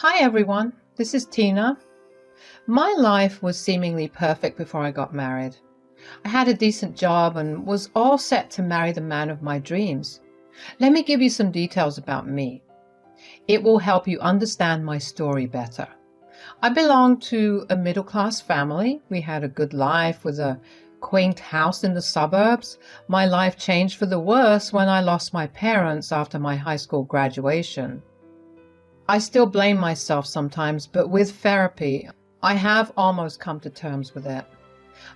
Hi everyone, this is Tina. My life was seemingly perfect before I got married. I had a decent job and was all set to marry the man of my dreams. Let me give you some details about me. It will help you understand my story better. I belonged to a middle-class family. We had a good life with a quaint house in the suburbs. My life changed for the worse when I lost my parents after my high school graduation. I still blame myself sometimes, but with therapy, I have almost come to terms with it.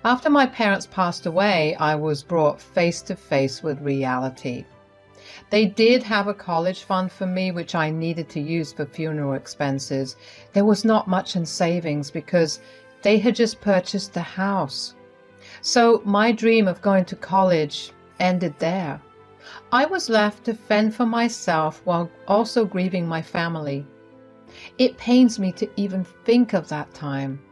After my parents passed away, I was brought face to face with reality. They did have a college fund for me, which I needed to use for funeral expenses. There was not much in savings because they had just purchased the house. So my dream of going to college ended there. I was left to fend for myself while also grieving my family. It pains me to even think of that time.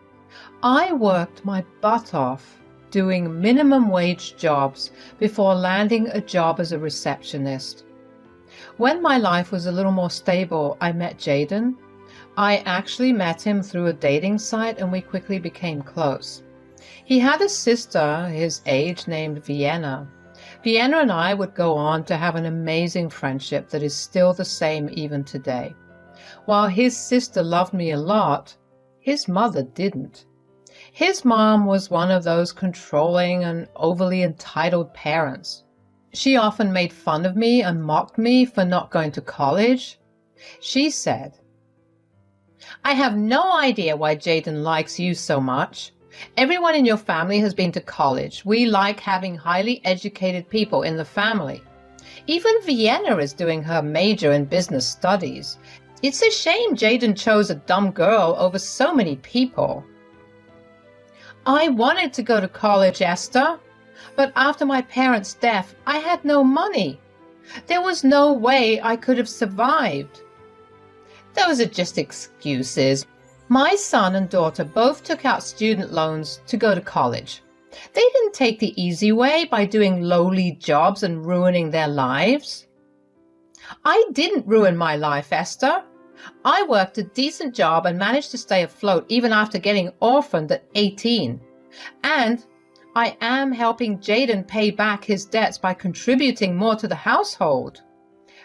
I worked my butt off doing minimum wage jobs before landing a job as a receptionist. When my life was a little more stable, I met Jaden. I actually met him through a dating site and we quickly became close. He had a sister his age named Vienna. Vienna and I would go on to have an amazing friendship that is still the same even today. While his sister loved me a lot, his mother didn't. His mom was one of those controlling and overly entitled parents. She often made fun of me and mocked me for not going to college. She said, "I have no idea why Jaden likes you so much. Everyone in your family has been to college. We like having highly educated people in the family. Even Vienna is doing her major in business studies. It's a shame Jaden chose a dumb girl over so many people." I wanted to go to college, Esther, but after my parents' death, I had no money. There was no way I could have survived. Those are just excuses. My son and daughter both took out student loans to go to college. They didn't take the easy way by doing lowly jobs and ruining their lives. I didn't ruin my life, Esther. I worked a decent job and managed to stay afloat even after getting orphaned at 18. And I am helping Jaden pay back his debts by contributing more to the household.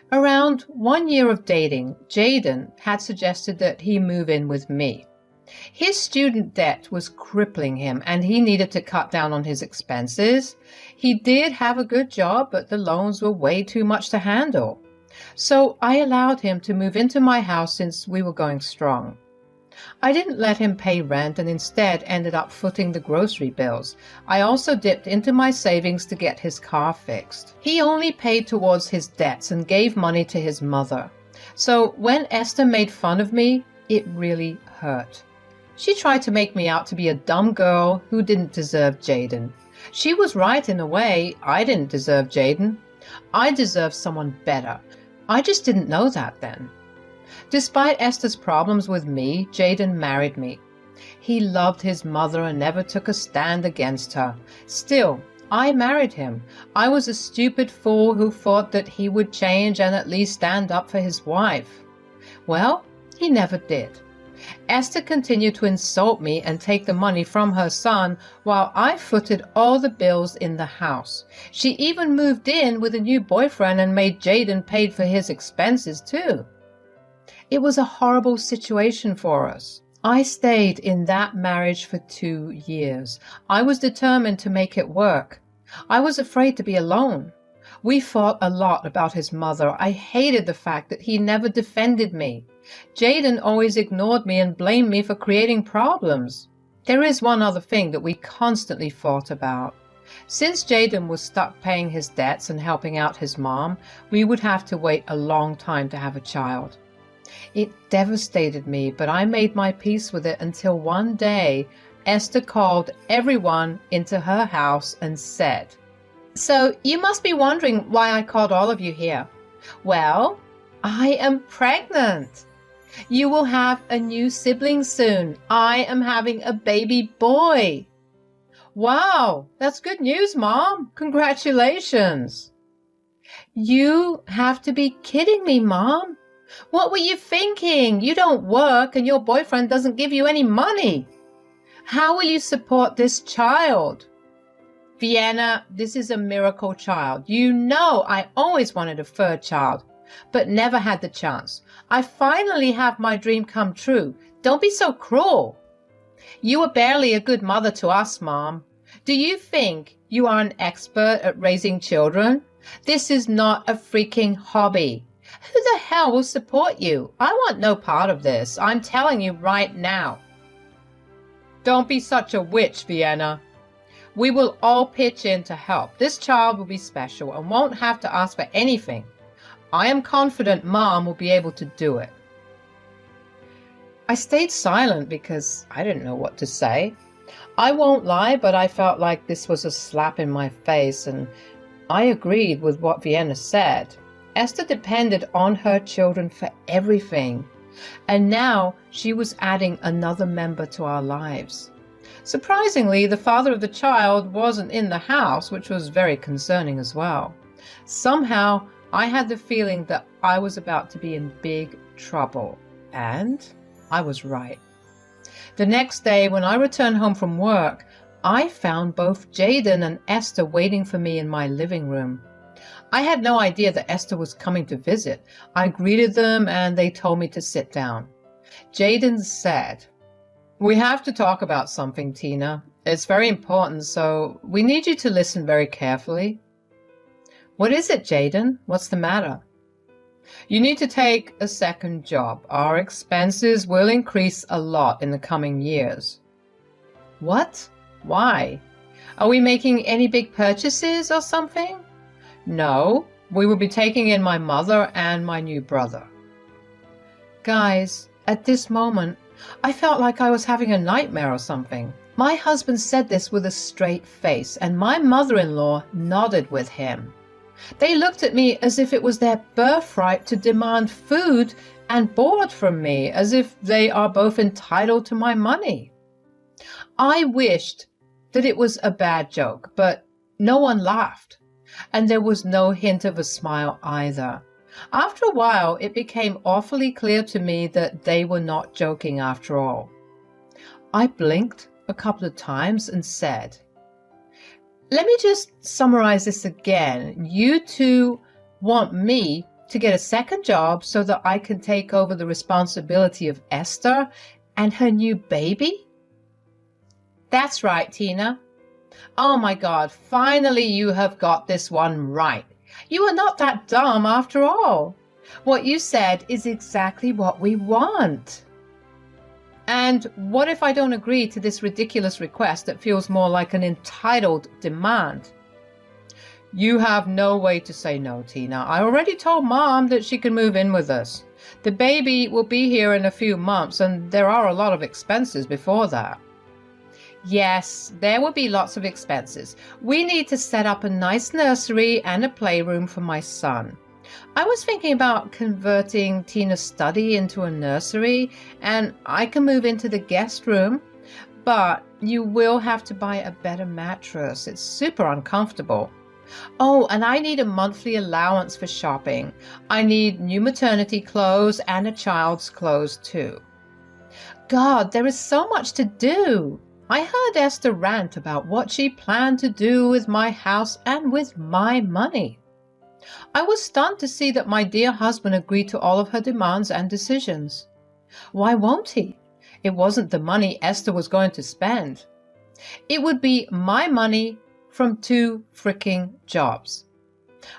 Around 1 year of dating, Jaden had suggested that he move in with me. His student debt was crippling him and he needed to cut down on his expenses. He did have a good job, but the loans were way too much to handle. So I allowed him to move into my house since we were going strong. I didn't let him pay rent and instead ended up footing the grocery bills. I also dipped into my savings to get his car fixed. He only paid towards his debts and gave money to his mother. So when Esther made fun of me, it really hurt. She tried to make me out to be a dumb girl who didn't deserve Jaden. She was right in a way. I didn't deserve Jaden. I deserved someone better. I just didn't know that then. Despite Esther's problems with me, Jaden married me. He loved his mother and never took a stand against her. Still, I married him. I was a stupid fool who thought that he would change and at least stand up for his wife. Well, he never did. Esther continued to insult me and take the money from her son while I footed all the bills in the house. She even moved in with a new boyfriend and made Jaden pay for his expenses too. It was a horrible situation for us. I stayed in that marriage for 2 years. I was determined to make it work. I was afraid to be alone. We fought a lot about his mother. I hated the fact that he never defended me. Jaden always ignored me and blamed me for creating problems. There is one other thing that we constantly fought about. Since Jaden was stuck paying his debts and helping out his mom, we would have to wait a long time to have a child. It devastated me, but I made my peace with it until one day Esther called everyone into her house and said, "So you must be wondering why I called all of you here. Well, I am pregnant. You will have a new sibling soon. I am having a baby boy." "Wow, that's good news, Mom. Congratulations." "You have to be kidding me, Mom. What were you thinking? You don't work and your boyfriend doesn't give you any money. How will you support this child? Vienna, this is a miracle child. You know I always wanted a third child, but never had the chance. I finally have my dream come true. Don't be so cruel. You were barely a good mother to us, Mom. Do you think you are an expert at raising children? This is not a freaking hobby. Who the hell will support you? I want no part of this. I'm telling you right now. Don't be such a witch, Vienna. We will all pitch in to help. This child will be special and won't have to ask for anything. I am confident Mom will be able to do it. I stayed silent because I didn't know what to say. I won't lie, but I felt like this was a slap in my face, and I agreed with what Vienna said. Esther depended on her children for everything, and now she was adding another member to our lives. Surprisingly, the father of the child wasn't in the house, which was very concerning as well. Somehow, I had the feeling that I was about to be in big trouble, and I was right. The next day, when I returned home from work, I found both Jaden and Esther waiting for me in my living room. I had no idea that Esther was coming to visit. I greeted them and they told me to sit down. Jaden said, "We have to talk about something, Tina. It's very important, so we need you to listen very carefully." "What is it, Jaden? What's the matter?" "You need to take a second job. Our expenses will increase a lot in the coming years." "What? Why? Are we making any big purchases or something?" "No, we will be taking in my mother and my new brother." Guys, at this moment, I felt like I was having a nightmare or something. My husband said this with a straight face, and my mother-in-law nodded with him. They looked at me as if it was their birthright to demand food and board from me, as if they are both entitled to my money. I wished that it was a bad joke, but no one laughed, and there was no hint of a smile either. After a while, it became awfully clear to me that they were not joking after all. I blinked a couple of times and said, "Let me just summarize this again. You two want me to get a second job so that I can take over the responsibility of Esther and her new baby?" "That's right, Tina. Oh my God, finally you have got this one right. You are not that dumb after all. What you said is exactly what we want." "And what if I don't agree to this ridiculous request that feels more like an entitled demand?" "You have no way to say no, Tina. I already told Mom that she can move in with us. The baby will be here in a few months, and there are a lot of expenses before that." "Yes, there will be lots of expenses. We need to set up a nice nursery and a playroom for my son. I was thinking about converting Tina's study into a nursery, and I can move into the guest room, but you will have to buy a better mattress. It's super uncomfortable. Oh, and I need a monthly allowance for shopping. I need new maternity clothes and a child's clothes too." God, there is so much to do. I heard Esther rant about what she planned to do with my house and with my money. I was stunned to see that my dear husband agreed to all of her demands and decisions. Why won't he? It wasn't the money Esther was going to spend. It would be my money from 2 freaking jobs.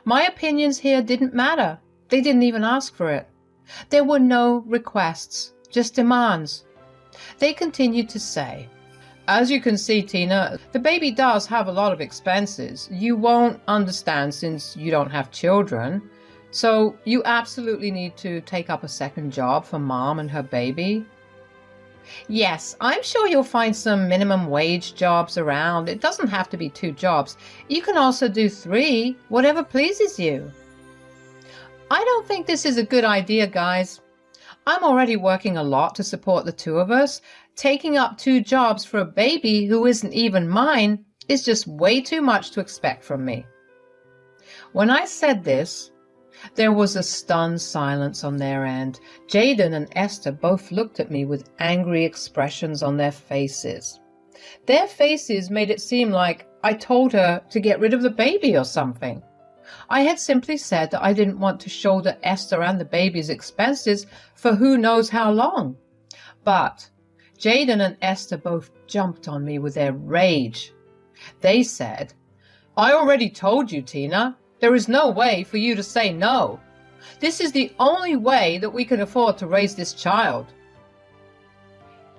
My opinions here didn't matter. They didn't even ask for it. There were no requests, just demands. They continued to say, "As you can see, Tina, the baby does have a lot of expenses. You won't understand since you don't have children. So you absolutely need to take up a second job for Mom and her baby." "Yes, I'm sure you'll find some minimum wage jobs around. It doesn't have to be 2 jobs. You can also do 3, whatever pleases you." I don't think this is a good idea, guys. I'm already working a lot to support the 2 of us. Taking up 2 jobs for a baby who isn't even mine is just way too much to expect from me. When I said this, There was a stunned silence on their end. Jaden and Esther both looked at me with angry expressions on their faces. Their faces made it seem like I told her to get rid of the baby or something. I had simply said that I didn't want to shoulder Esther and the baby's expenses for who knows how long. But Jaden and Esther both jumped on me with their rage. They said, "I already told you, Tina. There is no way for you to say no. This is the only way that we can afford to raise this child."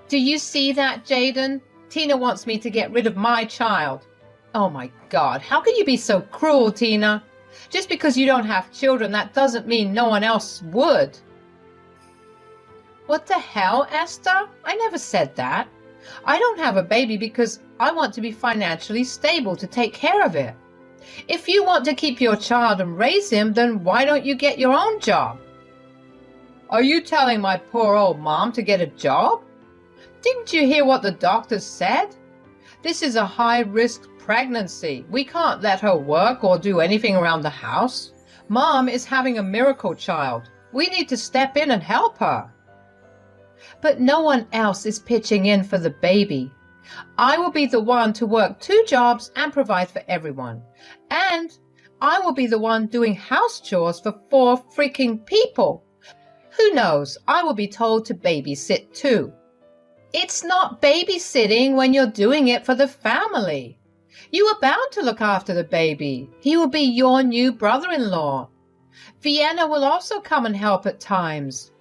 "Do you see that, Jaden? Tina wants me to get rid of my child." "Oh my God, how can you be so cruel, Tina? Just because you don't have children, that doesn't mean no one else would." "What the hell, Esther? I never said that. I don't have a baby because I want to be financially stable to take care of it. If you want to keep your child and raise him, then why don't you get your own job?" "Are you telling my poor old mom to get a job? Didn't you hear what the doctors said? This is a high-risk pregnancy. We can't let her work or do anything around the house. Mom is having a miracle child. We need to step in and help her." "But no one else is pitching in for the baby. I will be the one to work 2 jobs and provide for everyone. And I will be the one doing house chores for 4 freaking people. Who knows, I will be told to babysit too." "It's not babysitting when you're doing it for the family. You are bound to look after the baby. He will be your new brother-in-law. Vienna will also come and help at times."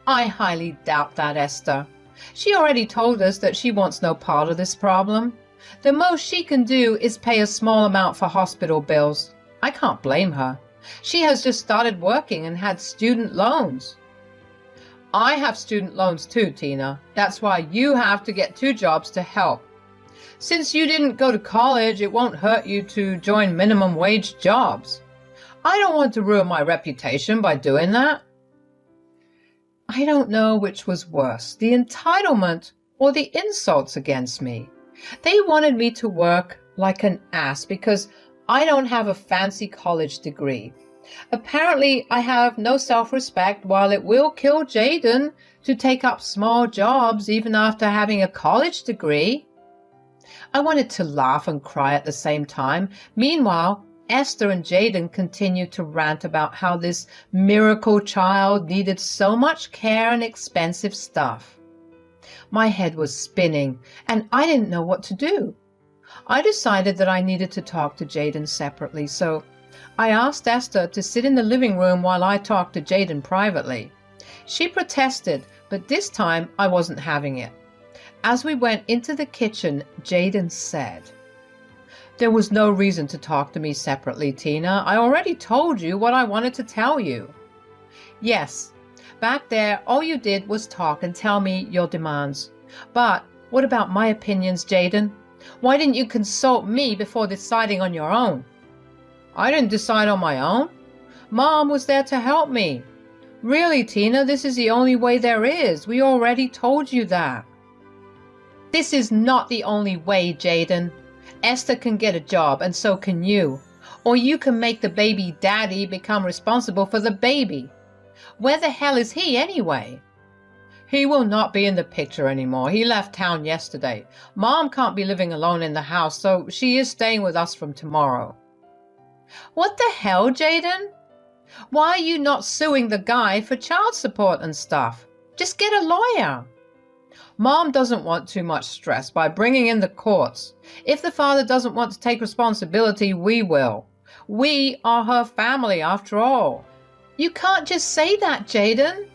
"I highly doubt that, Esther. She already told us that she wants no part of this problem. The most she can do is pay a small amount for hospital bills. I can't blame her. She has just started working and had student loans." "I have student loans too, Tina. That's why you have to get 2 jobs to help. Since you didn't go to college, it won't hurt you to join minimum wage jobs. I don't want to ruin my reputation by doing that." I don't know which was worse, the entitlement or the insults against me. They wanted me to work like an ass because I don't have a fancy college degree. Apparently, I have no self-respect, while it will kill Jaden to take up small jobs even after having a college degree. I wanted to laugh and cry at the same time. Meanwhile, Esther and Jaden continued to rant about how this miracle child needed so much care and expensive stuff. My head was spinning, and I didn't know what to do. I decided that I needed to talk to Jaden separately, so I asked Esther to sit in the living room while I talked to Jaden privately. She protested, but this time I wasn't having it. As we went into the kitchen, Jaden said, "There was no reason to talk to me separately, Tina. I already told you what I wanted to tell you." "Yes, back there all you did was talk and tell me your demands. But what about my opinions, Jaden? Why didn't you consult me before deciding on your own?" "I didn't decide on my own. Mom was there to help me." "Really, Tina, this is the only way there is. We already told you that." "This is not the only way, Jaden. Esther can get a job, and so can you. Or you can make the baby daddy become responsible for the baby. Where the hell is he anyway?" "He will not be in the picture anymore. He left town yesterday. Mom can't be living alone in the house, so she is staying with us from tomorrow." "What the hell, Jaden? Why are you not suing the guy for child support and stuff? Just get a lawyer." "Mom doesn't want too much stress by bringing in the courts. If the father doesn't want to take responsibility, we will. We are her family after all." "You can't just say that, Jaden.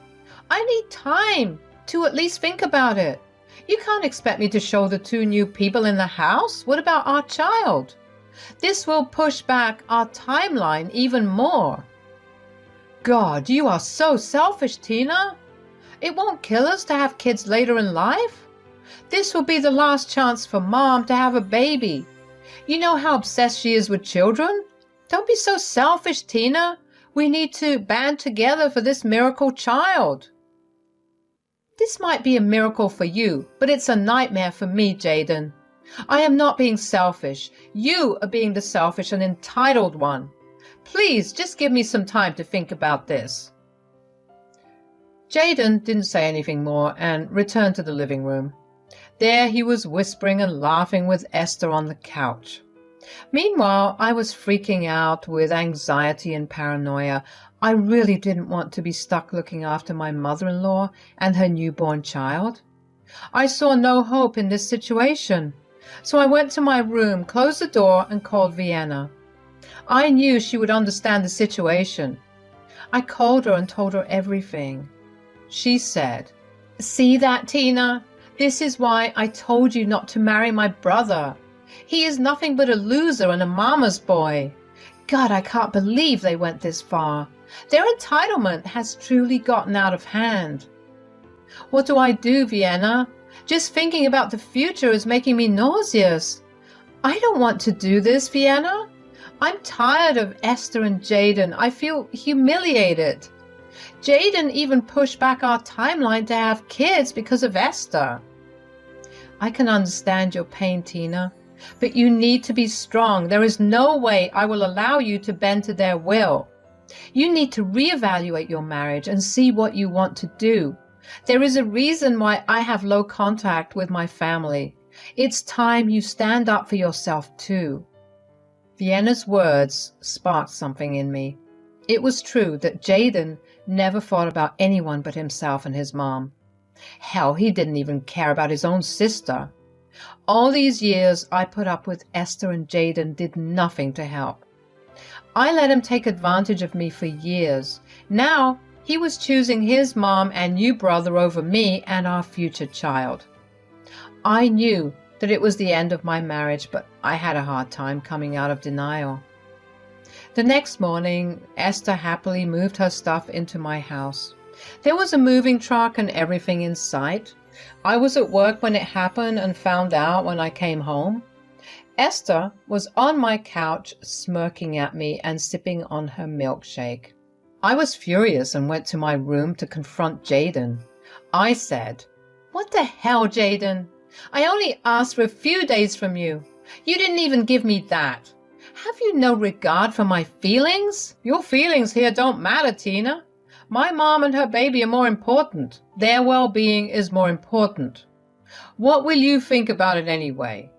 I need time to at least think about it. You can't expect me to shoulder 2 new people in the house. What about our child? This will push back our timeline even more." "God, you are so selfish, Tina. It won't kill us to have kids later in life. This will be the last chance for Mom to have a baby. You know how obsessed she is with children. Don't be so selfish, Tina. We need to band together for this miracle child." "This might be a miracle for you, but it's a nightmare for me, Jaden. I am not being selfish. You are being the selfish and entitled one. Please, just give me some time to think about this. Jaden didn't say anything more and returned to the living room. There he was whispering and laughing with Esther on the couch. Meanwhile, I was freaking out with anxiety and paranoia. I really didn't want to be stuck looking after my mother-in-law and her newborn child. I saw no hope in this situation. So I went to my room, closed the door, and called Vienna. I knew she would understand the situation. I called her and told her everything. She said, "See that, Tina? This is why I told you not to marry my brother. He is nothing but a loser and a mama's boy. God, I can't believe they went this far. Their entitlement has truly gotten out of hand. What do I do, Vienna? Just thinking about the future is making me nauseous. I don't want to do this, Vienna. I'm tired of Esther and Jaden. I feel humiliated. Jaden even pushed back our timeline to have kids because of Esther." "I can understand your pain, Tina, but you need to be strong. There is no way I will allow you to bend to their will. You need to reevaluate your marriage and see what you want to do. There is a reason why I have low contact with my family. It's time you stand up for yourself too." Vienna's words sparked something in me. It was true that Jaden never thought about anyone but himself and his mom. Hell, he didn't even care about his own sister. All these years I put up with Esther and Jaden did nothing to help. I let him take advantage of me for years. Now he was choosing his mom and new brother over me and our future child. I knew that it was the end of my marriage, but I had a hard time coming out of denial. The next morning, Esther happily moved her stuff into my house. There was a moving truck and everything in sight. I was at work when it happened and found out when I came home. Esther was on my couch smirking at me and sipping on her milkshake. I was furious and went to my room to confront Jaden. I said, "What the hell, Jaden? I only asked for a few days from you. You didn't even give me that. Have you no regard for my feelings?" "Your feelings here don't matter, Tina. My mom and her baby are more important. Their well-being is more important. What will you think about it anyway?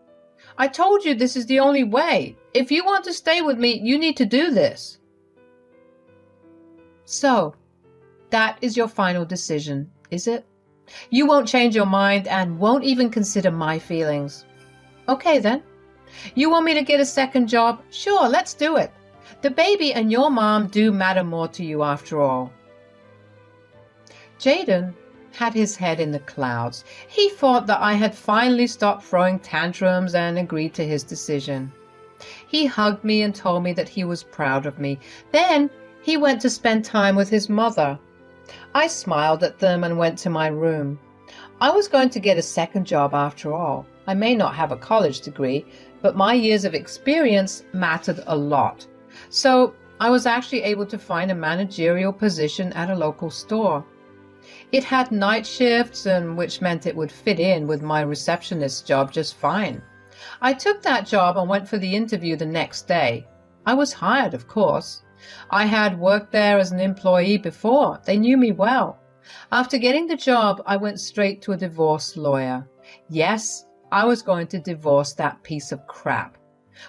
I told you this is the only way. If you want to stay with me, you need to do this." So, that is your final decision, is it? You won't change your mind and won't even consider my feelings. Okay then. You want me to get a second job? Sure, let's do it. The baby and your mom do matter more to you after all. Jaden had his head in the clouds. He thought that I had finally stopped throwing tantrums and agreed to his decision. He hugged me and told me that he was proud of me. Then he went to spend time with his mother. I smiled at them and went to my room. I was going to get a second job after all. I may not have a college degree, but my years of experience mattered a lot. So I was actually able to find a managerial position at a local store. It had night shifts, and which meant it would fit in with my receptionist job just fine. I took that job and went for the interview the next day. I was hired, of course. I had worked there as an employee before. They knew me well. After getting the job, I went straight to a divorce lawyer. Yes, I was going to divorce that piece of crap.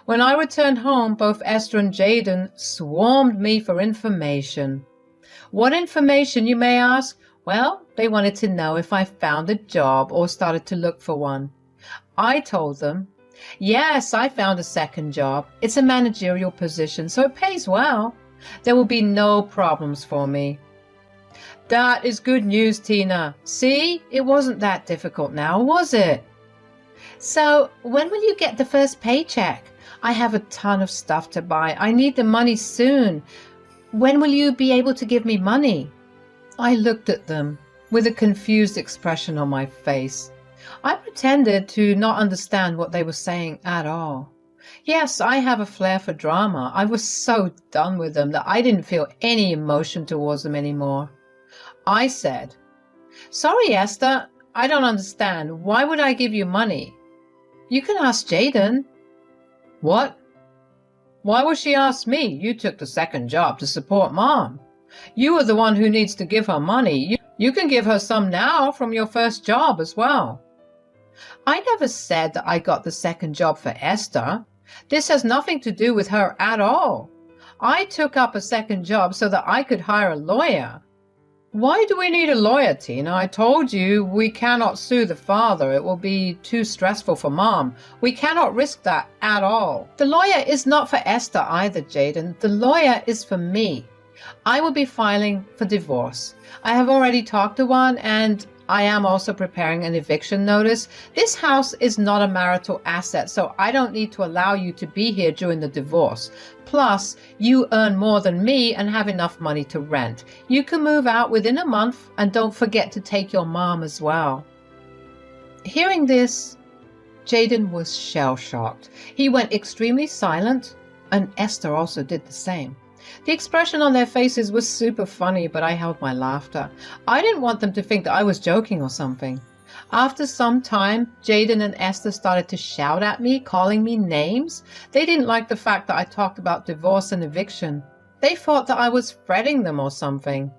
When I returned home, both Esther and Jaden swarmed me for information. What information, you may ask? Well, they wanted to know if I found a job or started to look for one. I told them, yes, I found a second job. It's a managerial position, so it pays well. There will be no problems for me. That is good news, Tina. See, it wasn't that difficult now, was it? So, when will you get the first paycheck? I have a ton of stuff to buy. I need the money soon. When will you be able to give me money? I looked at them with a confused expression on my face. I pretended to not understand what they were saying at all. Yes, I have a flair for drama. I was so done with them that I didn't feel any emotion towards them anymore. I said, sorry, Esther, I don't understand. Why would I give you money? You can ask Jaden. What? Why would she ask me? You took the second job to support Mom. You are the one who needs to give her money. You can give her some now from your first job as well. I never said that I got the second job for Esther. This has nothing to do with her at all. I took up a second job so that I could hire a lawyer. Why do we need a lawyer, Tina? I told you we cannot sue the father. It will be too stressful for Mom. We cannot risk that at all. The lawyer is not for Esther either, Jaden. The lawyer is for me. I will be filing for divorce. I have already talked to one, and I am also preparing an eviction notice. This house is not a marital asset, so I don't need to allow you to be here during the divorce. Plus, you earn more than me and have enough money to rent. You can move out within a month, and don't forget to take your mom as well. Hearing this, Jaden was shell-shocked. He went extremely silent, and Esther also did the same. The expression on their faces was super funny, but I held my laughter. I didn't want them to think that I was joking or something. After some time, Jaden and Esther started to shout at me, calling me names. They didn't like the fact that I talked about divorce and eviction. They thought that I was fretting them or something.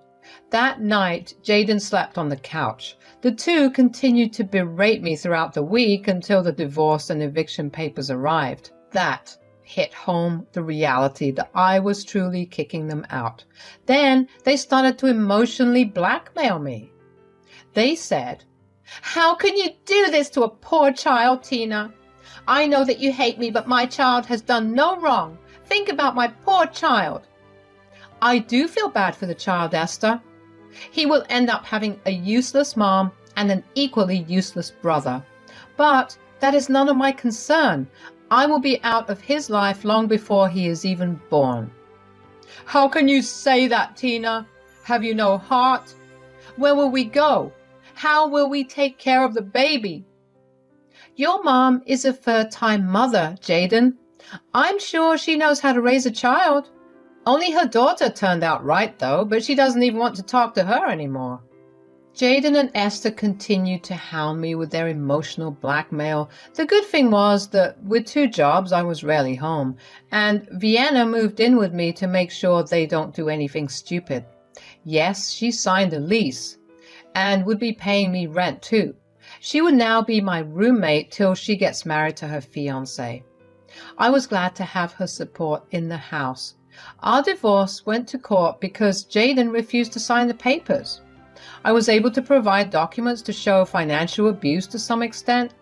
That night, Jaden slept on the couch. The two continued to berate me throughout the week until the divorce and eviction papers arrived. That hit home the reality that I was truly kicking them out. Then they started to emotionally blackmail me. They said, "How can you do this to a poor child, Tina? I know that you hate me, but my child has done no wrong. Think about my poor child." I do feel bad for the child, Esther. He will end up having a useless mom and an equally useless brother. But that is none of my concern. I will be out of his life long before he is even born. How can you say that, Tina? Have you no heart? Where will we go? How will we take care of the baby? Your mom is a third-time mother, Jaden. I'm sure she knows how to raise a child. Only her daughter turned out right, though, but she doesn't even want to talk to her anymore. Jaden and Esther continued to hound me with their emotional blackmail. The good thing was that with 2 jobs, I was rarely home, and Vienna moved in with me to make sure they don't do anything stupid. Yes, she signed a lease and would be paying me rent too. She would now be my roommate till she gets married to her fiancé. I was glad to have her support in the house. Our divorce went to court because Jaden refused to sign the papers. I was able to provide documents to show financial abuse to some extent.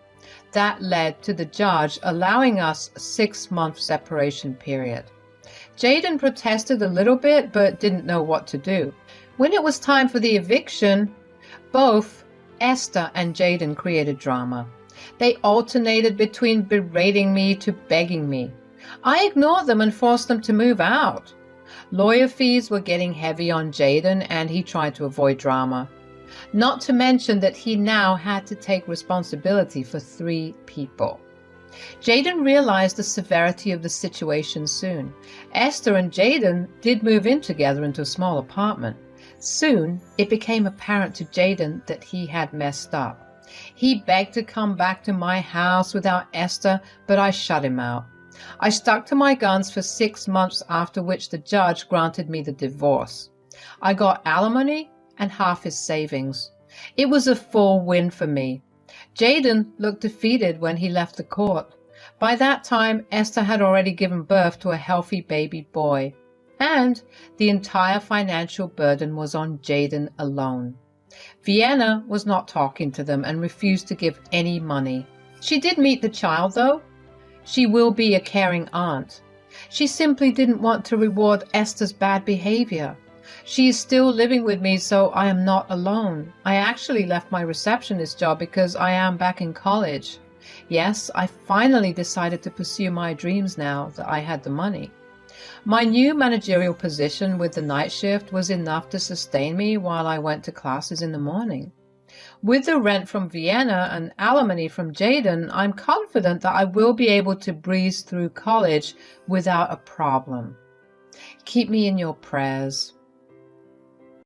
That led to the judge allowing us a 6-month separation period. Jaden protested a little bit but didn't know what to do. When it was time for the eviction, both Esther and Jaden created drama. They alternated between berating me to begging me. I ignored them and forced them to move out. Lawyer fees were getting heavy on Jaden, and he tried to avoid drama. Not to mention that he now had to take responsibility for 3 people. Jaden realized the severity of the situation soon. Esther and Jaden did move in together into a small apartment. Soon, it became apparent to Jaden that he had messed up. He begged to come back to my house without Esther, but I shut him out. I stuck to my guns for 6 months, after which the judge granted me the divorce. I got alimony and half his savings. It was a full win for me. Jaden looked defeated when he left the court. By that time, Esther had already given birth to a healthy baby boy, and the entire financial burden was on Jaden alone. Vienna was not talking to them and refused to give any money. She did meet the child, though. She will be a caring aunt. She simply didn't want to reward Esther's bad behavior. She is still living with me, so I am not alone. I actually left my receptionist job because I am back in college. Yes, I finally decided to pursue my dreams now that I had the money. My new managerial position with the night shift was enough to sustain me while I went to classes in the morning. With the rent from Vienna and alimony from Jaden, I'm confident that I will be able to breeze through college without a problem. Keep me in your prayers.